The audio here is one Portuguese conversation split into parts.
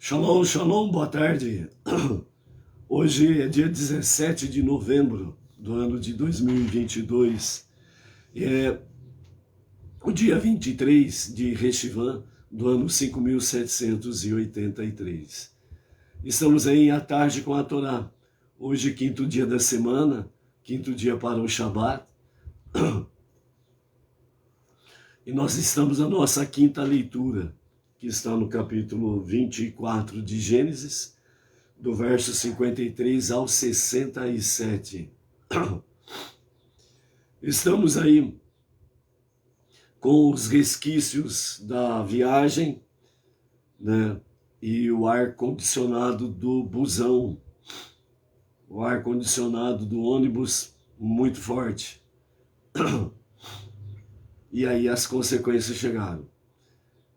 Shalom, shalom, boa tarde. Hoje é dia 17 de novembro do ano de 2022. É o dia 23 de Reshivan do ano 5783. Estamos aí à tarde com a Torá. Hoje, quinto dia da semana, quinto dia para o Shabat. E nós estamos na nossa quinta leitura, que está no capítulo 24 de Gênesis, do verso 53 ao 67. Estamos aí com os resquícios da viagem, né? E o ar-condicionado do busão, o ar-condicionado do ônibus muito forte. E aí as consequências chegaram.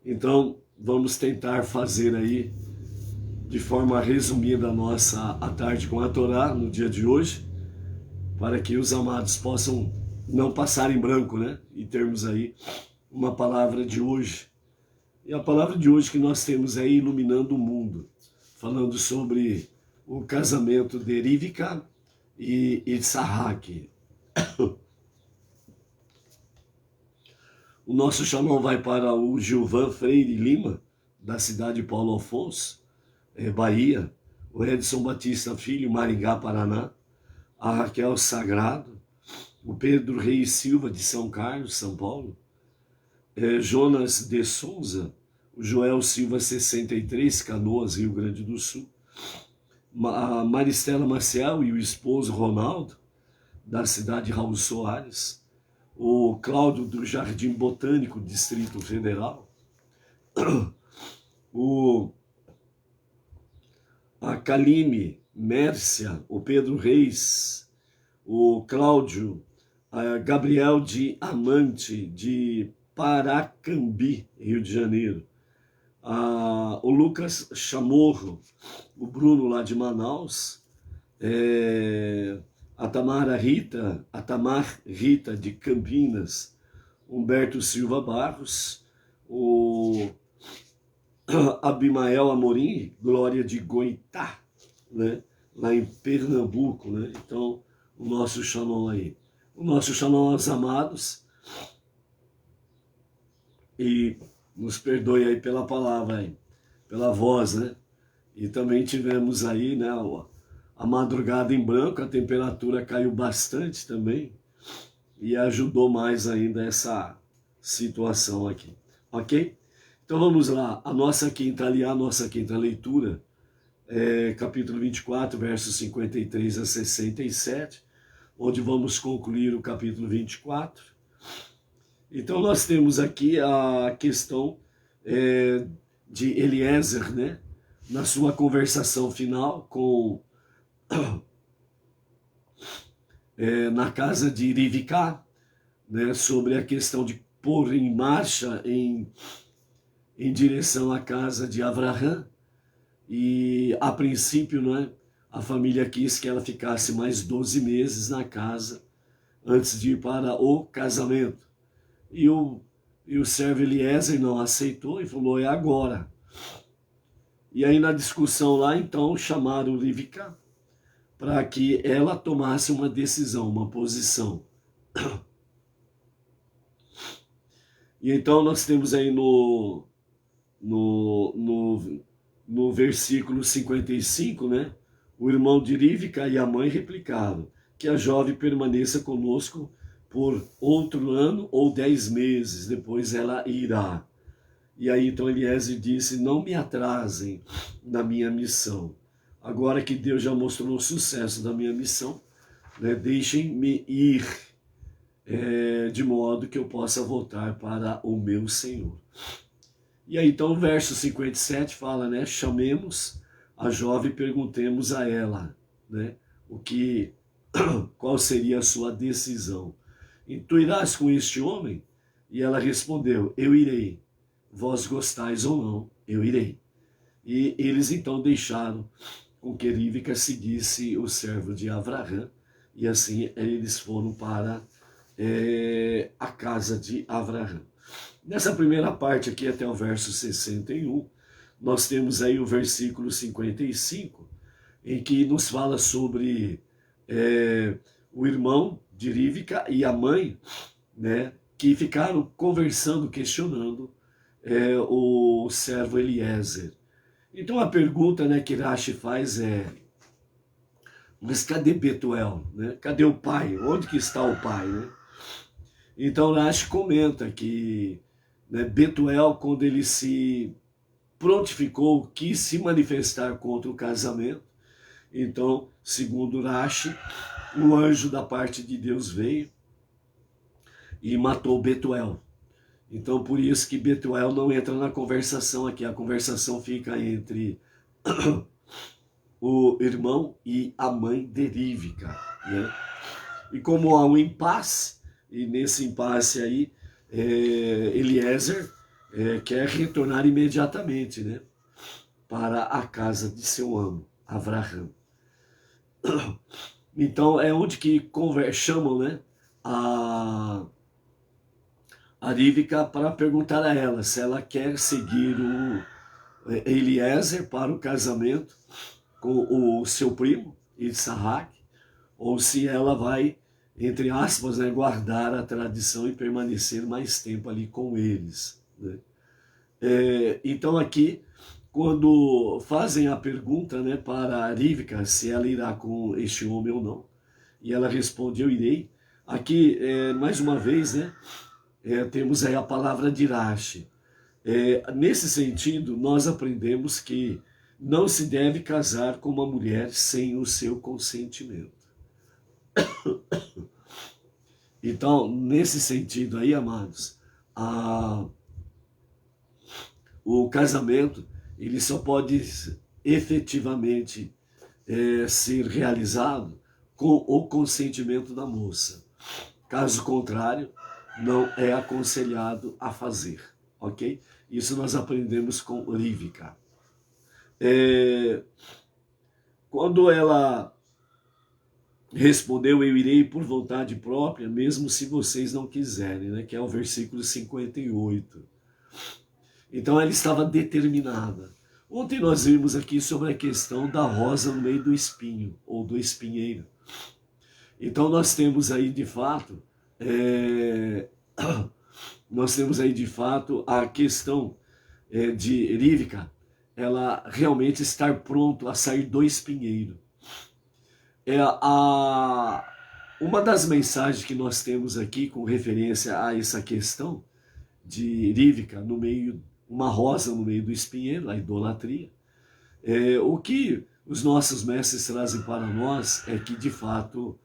Então, vamos tentar fazer aí, de forma resumida, a nossa a tarde com a Torá, no dia de hoje, para que os amados possam não passar em branco, né? E termos aí uma palavra de hoje. E a palavra de hoje que nós temos é Iluminando o Mundo, falando sobre o casamento de Rivka e Issaque. O nosso shalom vai para o Gilvan Freire Lima, da cidade de Paulo Afonso, Bahia, o Edson Batista Filho, Maringá, Paraná, a Raquel Sagrado, o Pedro Reis Silva, de São Carlos, São Paulo, Jonas de Souza, o Joel Silva 63, Canoas, Rio Grande do Sul, a Maristela Maciel e o esposo Ronaldo, da cidade de Raul Soares, o Cláudio do Jardim Botânico, Distrito Federal, a Kaline Mércia, o Pedro Reis, o Cláudio, a Gabriel de Amante, de Paracambi, Rio de Janeiro, o Lucas Chamorro, o Bruno lá de Manaus, a Tamar Rita de Campinas, Humberto Silva Barros, o Abimael Amorim, Glória de Goitá, né? Lá em Pernambuco, né? Então, o nosso shalom aí. O nosso shalom aos amados. E nos perdoe aí pela palavra aí, pela voz, né? E também tivemos aí, né, a madrugada em branco, a temperatura caiu bastante também e ajudou mais ainda essa situação aqui, ok? Então vamos lá, a nossa quinta leitura, capítulo 24, versos 53 a 67, onde vamos concluir o capítulo 24. Então nós temos aqui a questão de Eliezer, né? Na sua conversação final com na casa de Rivka, né, sobre a questão de pôr em marcha em direção à casa de Avraham. E a princípio, né, a família quis que ela ficasse mais 12 meses na casa antes de ir para o casamento. E o servo Eliezer não aceitou e falou, é agora. E aí na discussão lá, então, chamaram Rivka para que ela tomasse uma decisão, uma posição. E então nós temos aí no versículo 55, né? O irmão de Rivka e a mãe replicaram que a jovem permaneça conosco por outro ano ou 10 meses, depois ela irá. E aí então Eliezer disse, não me atrasem na minha missão. Agora que Deus já mostrou o sucesso da minha missão, né, deixem-me ir, de modo que eu possa voltar para o meu Senhor. E aí então o verso 57 fala, né, chamemos a jovem e perguntemos a ela, né, qual seria a sua decisão. E tu irás com este homem? E ela respondeu, eu irei. Vós gostais ou não, eu irei. E eles então deixaram com que Rivka seguisse o servo de Avraham, e assim eles foram para a casa de Avraham. Nessa primeira parte aqui, até o verso 61, nós temos aí o versículo 55, em que nos fala sobre o irmão de Rívica e a mãe, né, que ficaram conversando, questionando o servo Eliezer. Então a pergunta, né, que Rashi faz mas cadê Betuel? Né? Cadê o pai? Onde que está o pai? Né? Então Rashi comenta que, né, Betuel, quando ele se prontificou, quis se manifestar contra o casamento, então, segundo Rashi, um anjo da parte de Deus veio e matou Betuel. Então, por isso que Betuel não entra na conversação aqui. A conversação fica entre o irmão e a mãe de Rívica, né? E como há um impasse, e nesse impasse aí, Eliezer quer retornar imediatamente, né, para a casa de seu amo, Avraham. Então é onde que chamam, né, a Rívica para perguntar a ela se ela quer seguir o Eliezer para o casamento com o seu primo, Isaac, ou se ela vai, entre aspas, né, guardar a tradição e permanecer mais tempo ali com eles. Né? Então aqui, quando fazem a pergunta, né, para a Rívica se ela irá com este homem ou não, e ela responde, eu irei. Aqui, mais uma vez, né, temos aí a palavra de Rashi. Nesse sentido, nós aprendemos que não se deve casar com uma mulher sem o seu consentimento. Então, nesse sentido aí, amados, o casamento ele só pode efetivamente ser realizado com o consentimento da moça. Caso contrário, não é aconselhado a fazer, ok? Isso nós aprendemos com Rívica. Quando ela respondeu, eu irei por vontade própria, mesmo se vocês não quiserem, né? Que é o versículo 58. Então ela estava determinada. Ontem nós vimos aqui sobre a questão da rosa no meio do espinho, ou do espinheiro. Então nós temos aí de fato, a questão de Rívica, ela realmente estar pronto a sair do espinheiro. Uma das mensagens que nós temos aqui com referência a essa questão de Rívica no meio, uma rosa no meio do espinheiro, a idolatria, o que os nossos mestres trazem para nós é que de fato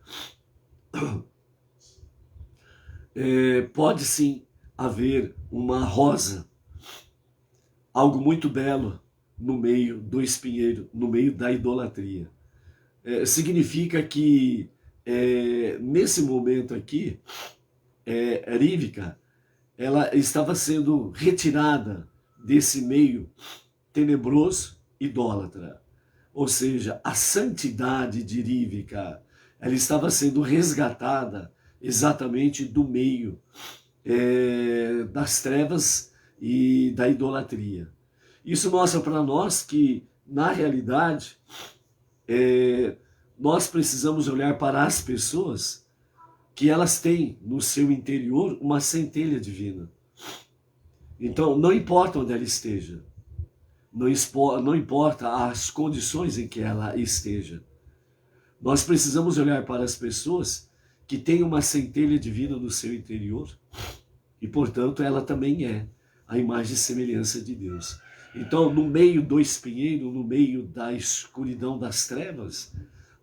pode sim haver uma rosa, algo muito belo no meio do espinheiro, no meio da idolatria. Significa que nesse momento aqui, Rívica, ela estava sendo retirada desse meio tenebroso, idólatra. Ou seja, a santidade de Rívica, ela estava sendo resgatada exatamente do meio das trevas e da idolatria. Isso mostra para nós que, na realidade, nós precisamos olhar para as pessoas que elas têm no seu interior uma centelha divina. Então, não importa onde ela esteja, não importa as condições em que ela esteja, nós precisamos olhar para as pessoas que têm uma centelha divina no seu interior e, portanto, ela também é a imagem e semelhança de Deus. Então, no meio do espinheiro, no meio da escuridão das trevas,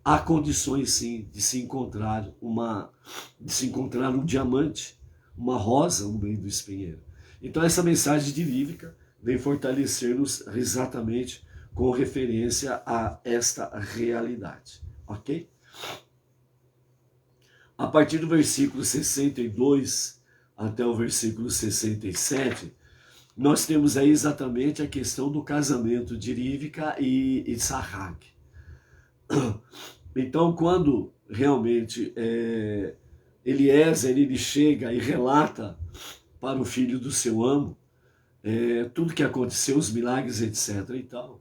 há condições sim de se encontrar um diamante, uma rosa no meio do espinheiro. Então essa mensagem de Rívica vem fortalecer-nos exatamente com referência a esta realidade, ok? A partir do versículo 62 até o versículo 67, nós temos aí exatamente a questão do casamento de Rívica e Isaac. Então, quando realmente Eliezer ele chega e relata para o filho do seu amo tudo que aconteceu, os milagres, etc. e tal,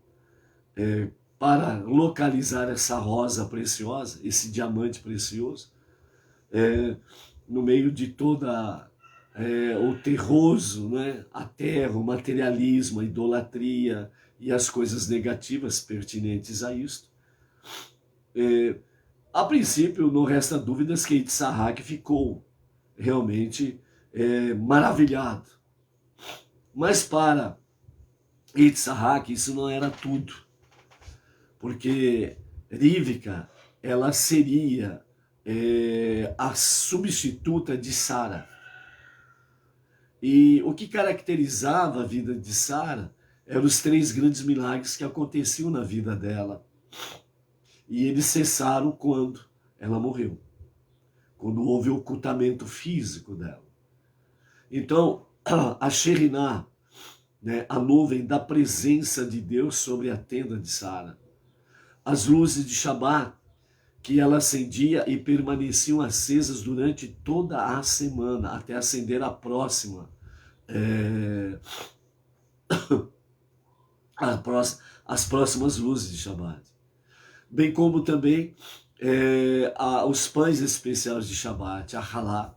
para localizar essa rosa preciosa, esse diamante precioso, no meio de toda o terroso, né? A terra, o materialismo, a idolatria e as coisas negativas pertinentes a isto. A princípio, não resta dúvidas que Yitzhak ficou realmente maravilhado. Mas para Yitzhak isso não era tudo, porque Rivka, ela seria a substituta de Sara. E o que caracterizava a vida de Sara eram os 3 grandes milagres que aconteciam na vida dela. E eles cessaram quando ela morreu, quando houve o ocultamento físico dela. Então, a Sheriná, né, a nuvem da presença de Deus sobre a tenda de Sara, as luzes de Shabat, que ela acendia e permaneciam acesas durante toda a semana, até acender a próxima, as próximas luzes de Shabat. Bem como também os pães especiais de Shabat, a halá,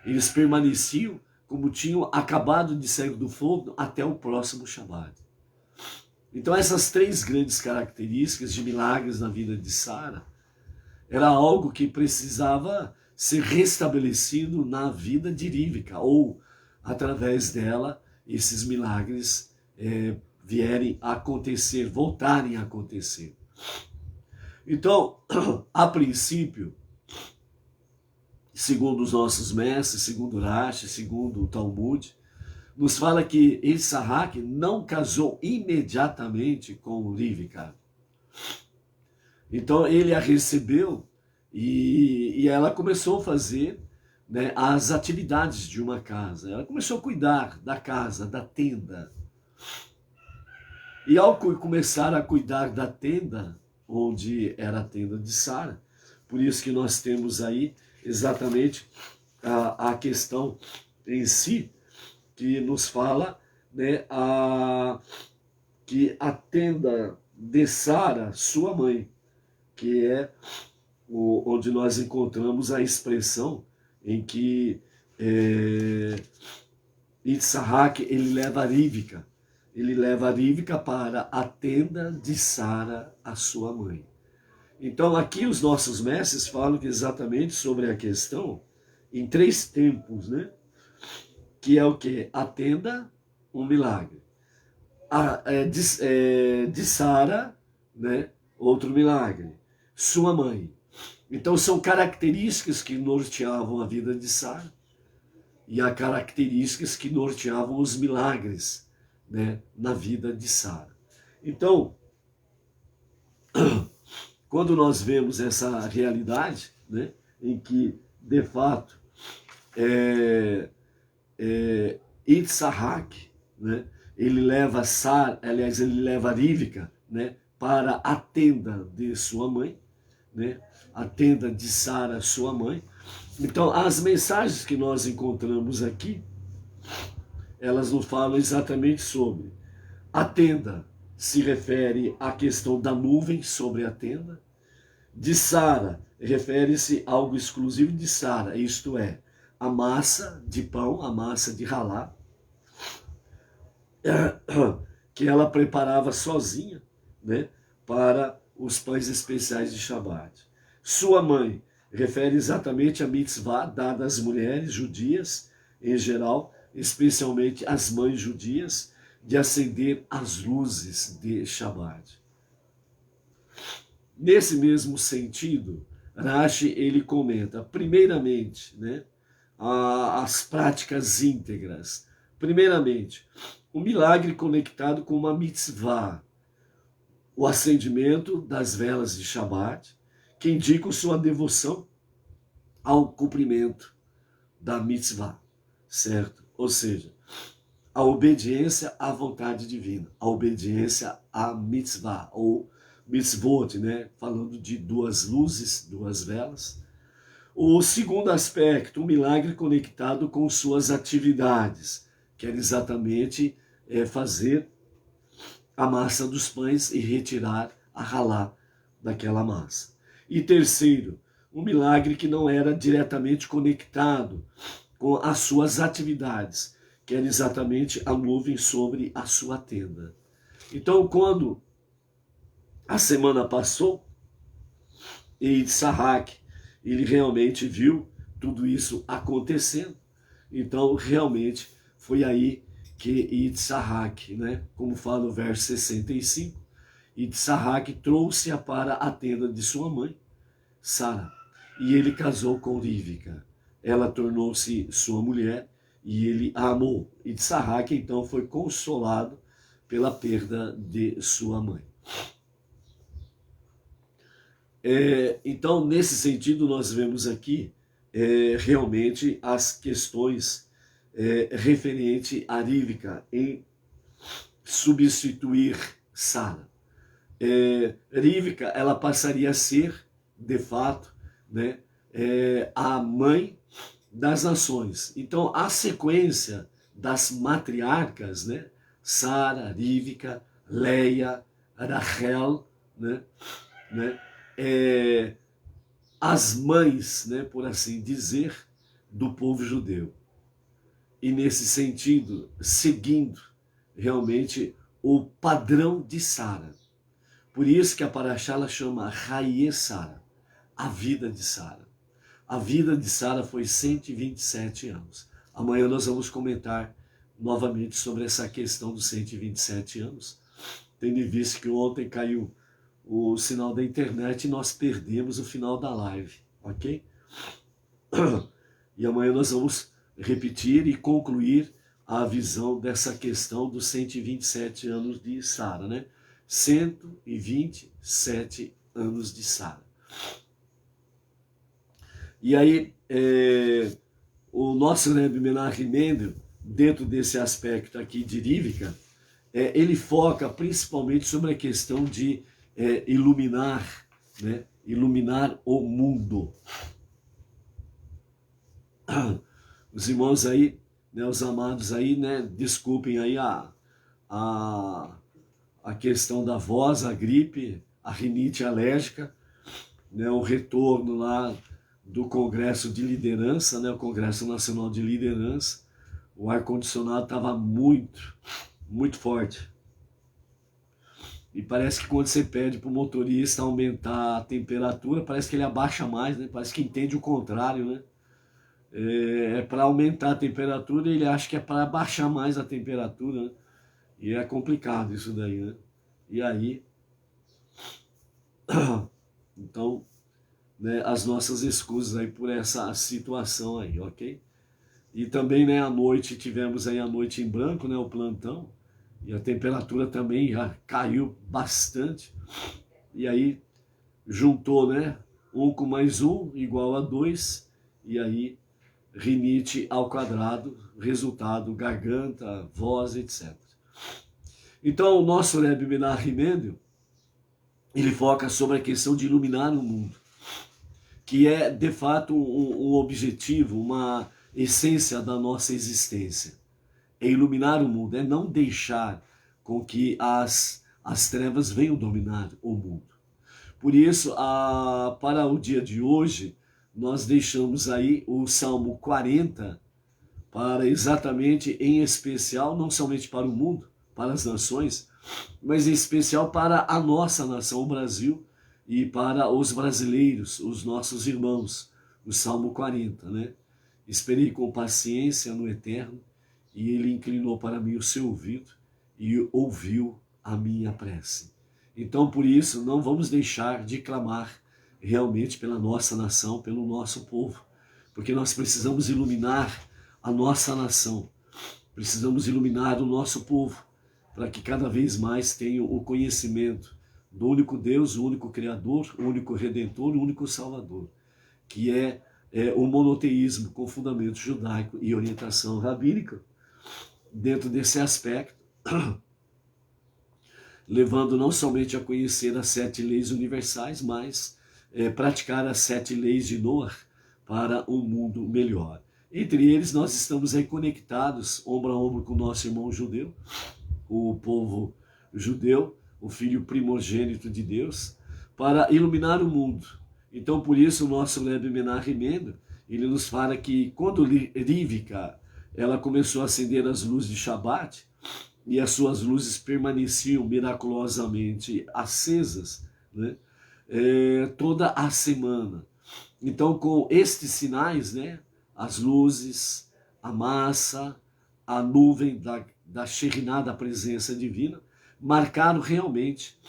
eles permaneciam como tinham acabado de sair do fogo até o próximo Shabat. Então essas 3 grandes características de milagres na vida de Sara era algo que precisava ser restabelecido na vida de Rivka, ou através dela esses milagres vierem a acontecer, voltarem a acontecer. Então, a princípio, segundo os nossos mestres, segundo Rashi, segundo o Talmud, nos fala que Yitzhak não casou imediatamente com Rivka. Então ele a recebeu e ela começou a fazer, né, as atividades de uma casa. Ela começou a cuidar da casa, da tenda. E ao começar a cuidar da tenda, onde era a tenda de Sara, por isso que nós temos aí exatamente a questão em si, que nos fala, né, que a tenda de Sara, sua mãe, que é onde nós encontramos a expressão em que Yitzhak, ele leva a Rivka para a tenda de Sara, a sua mãe. Então aqui os nossos mestres falam que exatamente sobre a questão em 3 tempos, né? Que é o que? A tenda, um milagre. De Sara, né? Outro milagre. Sua mãe. Então são características que norteavam a vida de Sara e há características que norteavam os milagres, né, na vida de Sara. Então, quando nós vemos essa realidade, né, em que, de fato, Yitzhak, né, ele leva Rivka, né, para a tenda de sua mãe, né, a tenda de Sara, sua mãe. Então, as mensagens que nós encontramos aqui, elas nos falam exatamente sobre a tenda, se refere à questão da nuvem sobre a tenda. De Sara, refere-se a algo exclusivo de Sara, isto é, a massa de pão, a massa de ralá, que ela preparava sozinha, né, para os pães especiais de Shabat. Sua mãe refere exatamente a mitzvah dada às mulheres judias, em geral, especialmente às mães judias, de acender as luzes de Shabat. Nesse mesmo sentido, Rashi ele comenta, primeiramente, né, as práticas íntegras. Primeiramente, o milagre conectado com uma mitzvah, o acendimento das velas de Shabat, que indicam sua devoção ao cumprimento da mitzvah, certo? Ou seja, a obediência à vontade divina, a obediência à mitzvah, ou mitzvot, né? Falando de 2 luzes, 2 velas. O segundo aspecto, o milagre conectado com suas atividades, que era exatamente fazer a massa dos pães e retirar a ralá daquela massa. E terceiro, um milagre que não era diretamente conectado com as suas atividades, que era exatamente a nuvem sobre a sua tenda. Então, quando a semana passou, e Isaac, ele realmente viu tudo isso acontecendo. Então, realmente, foi aí que Isaac, né, como fala o verso 65, Isaac trouxe-a para a tenda de sua mãe, Sara, e ele casou com Rívica. Ela tornou-se sua mulher e ele a amou. Isaac, então, foi consolado pela perda de sua mãe. Então, nesse sentido, nós vemos aqui realmente as questões referente a Rívica em substituir Sara. Rívica, ela passaria a ser, de fato, né, a mãe das nações. Então, a sequência das matriarcas, né, Sara, Rívica, Leia, Rachel, né, as mães, né, por assim dizer, do povo judeu. E nesse sentido, seguindo realmente o padrão de Sara. Por isso que a Paraxá ela chama Raie Sara, a vida de Sara. A vida de Sara foi 127 anos. Amanhã nós vamos comentar novamente sobre essa questão dos 127 anos, tendo em vista que ontem caiu o sinal da internet e nós perdemos o final da live, ok? E amanhã nós vamos repetir e concluir a visão dessa questão dos 127 anos de Sara, né? 127 anos de Sara. E aí, o nosso Rebbe Menachem Mendel, dentro desse aspecto aqui de Rívica, ele foca principalmente sobre a questão de iluminar, né? Iluminar o mundo. Os irmãos aí, né, os amados aí, né, desculpem aí a questão da voz, a gripe, a rinite alérgica, né, o retorno lá do Congresso de Liderança, né, o Congresso Nacional de Liderança, o ar-condicionado estava muito forte. E parece que quando você pede para o motorista aumentar a temperatura, parece que ele abaixa mais, né? Parece que entende o contrário, né? Para aumentar a temperatura, ele acha que é para abaixar mais a temperatura, né? E é complicado isso daí, né? E aí, então, né, as nossas escusas aí por essa situação aí, ok? E também, né, à noite, tivemos aí a noite em branco, né, o plantão, e a temperatura também já caiu bastante, e aí juntou, né, 1 com mais 1 igual a 2, e aí rinite ao quadrado, resultado garganta, voz, etc. Então o nosso Rebbe Menachem Mendel, ele foca sobre a questão de iluminar o mundo, que é de fato um objetivo, uma essência da nossa existência. É iluminar o mundo, é não deixar com que as trevas venham dominar o mundo. Por isso, para o dia de hoje, nós deixamos aí o Salmo 40 para exatamente, em especial, não somente para o mundo, para as nações, mas em especial para a nossa nação, o Brasil, e para os brasileiros, os nossos irmãos, o Salmo 40, né? Esperei com paciência no Eterno, e ele inclinou para mim o seu ouvido e ouviu a minha prece. Então, por isso, não vamos deixar de clamar realmente pela nossa nação, pelo nosso povo, porque nós precisamos iluminar a nossa nação, precisamos iluminar o nosso povo, para que cada vez mais tenham o conhecimento do único Deus, o único Criador, o único Redentor, o único Salvador, que é o monoteísmo com fundamento judaico e orientação rabínica. Dentro desse aspecto, levando não somente a conhecer as 7 leis universais, mas praticar as 7 leis de Noah para um mundo melhor. Entre eles, nós estamos aí conectados, ombro a ombro com o nosso irmão judeu, o povo judeu, o filho primogênito de Deus, para iluminar o mundo. Então, por isso, o nosso Rebbe Menachem Mendel, ele nos fala que quando Rivka, ela começou a acender as luzes de Shabat, e as suas luzes permaneciam miraculosamente acesas, né, toda a semana. Então, com estes sinais, né, as luzes, a massa, a nuvem da Shekhinah, da presença divina, marcaram realmente,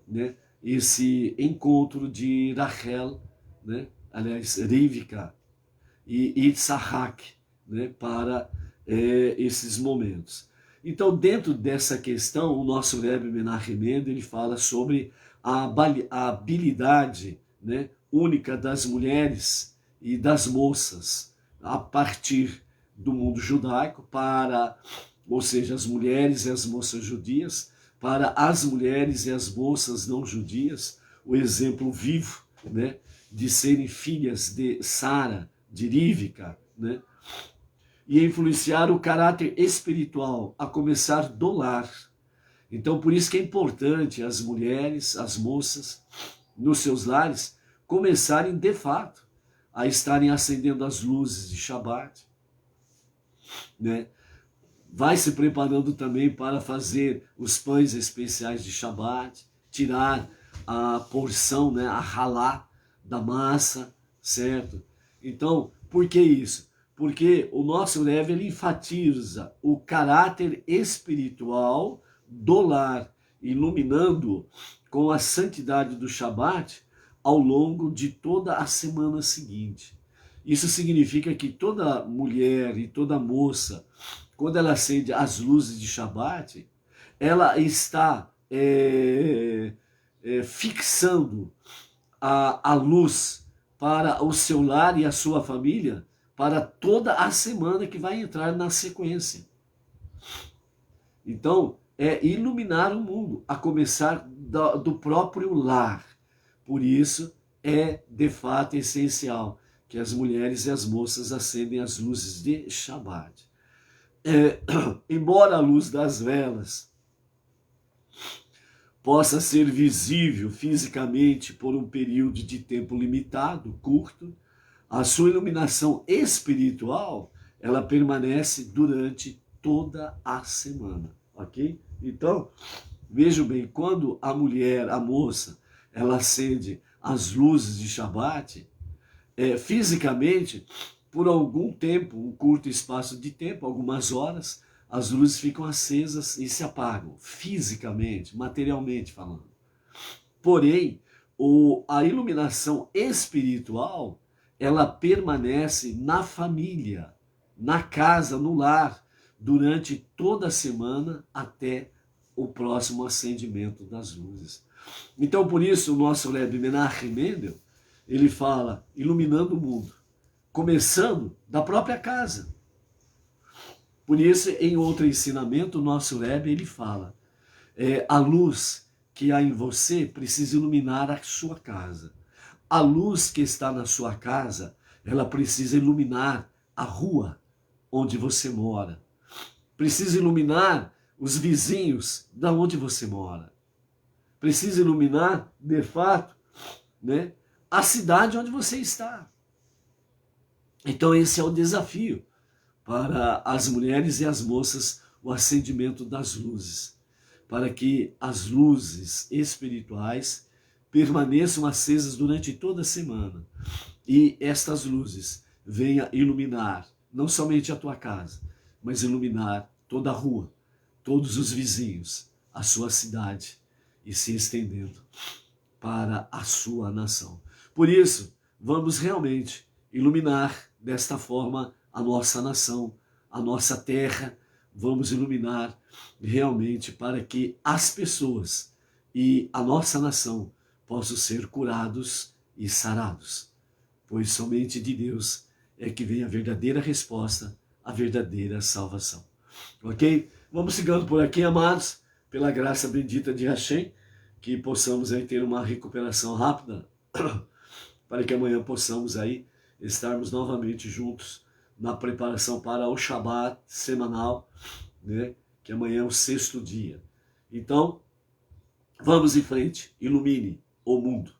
né, esse encontro de Rachel, né, aliás, Rivka e Itzhak, né, para esses momentos. Então, dentro dessa questão, o nosso Rebbe Menachem Mendel, ele fala sobre a habilidade, né, única das mulheres e das moças a partir do mundo judaico para, ou seja, as mulheres e as moças judias, para as mulheres e as moças não judias, o exemplo vivo, né, de serem filhas de Sara, de Rivka, né, e influenciar o caráter espiritual, a começar do lar. Então, por isso que é importante as mulheres, as moças, nos seus lares, começarem de fato a estarem acendendo as luzes de Shabat, né? Vai se preparando também para fazer os pães especiais de Shabat, tirar a porção, né, a halá da massa, certo? Então, por que isso? Porque o nosso Rebbe, ele enfatiza o caráter espiritual do lar, iluminando com a santidade do Shabat ao longo de toda a semana seguinte. Isso significa que toda mulher e toda moça, quando ela acende as luzes de Shabat, ela está fixando a luz para o seu lar e a sua família para toda a semana que vai entrar na sequência. Então, é iluminar o mundo, a começar do próprio lar. Por isso, é de fato essencial que as mulheres e as moças acendem as luzes de Shabat. Embora a luz das velas possa ser visível fisicamente por um período de tempo limitado, curto, a sua iluminação espiritual, ela permanece durante toda a semana, ok? Então, veja bem, quando a mulher, a moça, ela acende as luzes de Shabat, fisicamente, por algum tempo, um curto espaço de tempo, algumas horas, as luzes ficam acesas e se apagam, fisicamente, materialmente falando. Porém, a iluminação espiritual, ela permanece na família, na casa, no lar, durante toda a semana até o próximo acendimento das luzes. Então, por isso, o nosso Rebbe Menachem Mendel, ele fala, iluminando o mundo, começando da própria casa. Por isso, em outro ensinamento, o nosso Rebbe, ele fala, a luz que há em você precisa iluminar a sua casa. A luz que está na sua casa, ela precisa iluminar a rua onde você mora. Precisa iluminar os vizinhos da onde você mora. Precisa iluminar, de fato, né, a cidade onde você está. Então esse é o desafio para as mulheres e as moças, o acendimento das luzes, para que as luzes espirituais permaneçam acesas durante toda a semana e estas luzes venham iluminar não somente a tua casa, mas iluminar toda a rua, todos os vizinhos, a sua cidade e se estendendo para a sua nação. Por isso, vamos realmente iluminar desta forma a nossa nação, a nossa terra, vamos iluminar realmente para que as pessoas e a nossa nação possam ser curados e sarados, pois somente de Deus é que vem a verdadeira resposta, a verdadeira salvação. Ok? Vamos seguindo por aqui, amados, pela graça bendita de Hashem, que possamos aí ter uma recuperação rápida, para que amanhã possamos aí estarmos novamente juntos na preparação para o Shabat semanal, né? Que amanhã é o 6º dia. Então, vamos em frente, ilumine o mundo.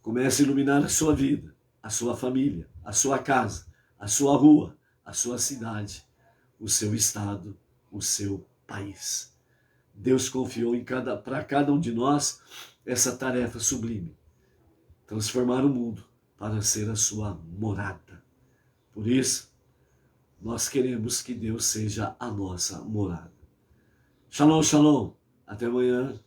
Comece a iluminar a sua vida, a sua família, a sua casa, a sua rua, a sua cidade, o seu estado, o seu país. Deus confiou para cada um de nós essa tarefa sublime, transformar o mundo para ser a sua morada. Por isso, nós queremos que Deus seja a nossa morada. Shalom, shalom. Até amanhã.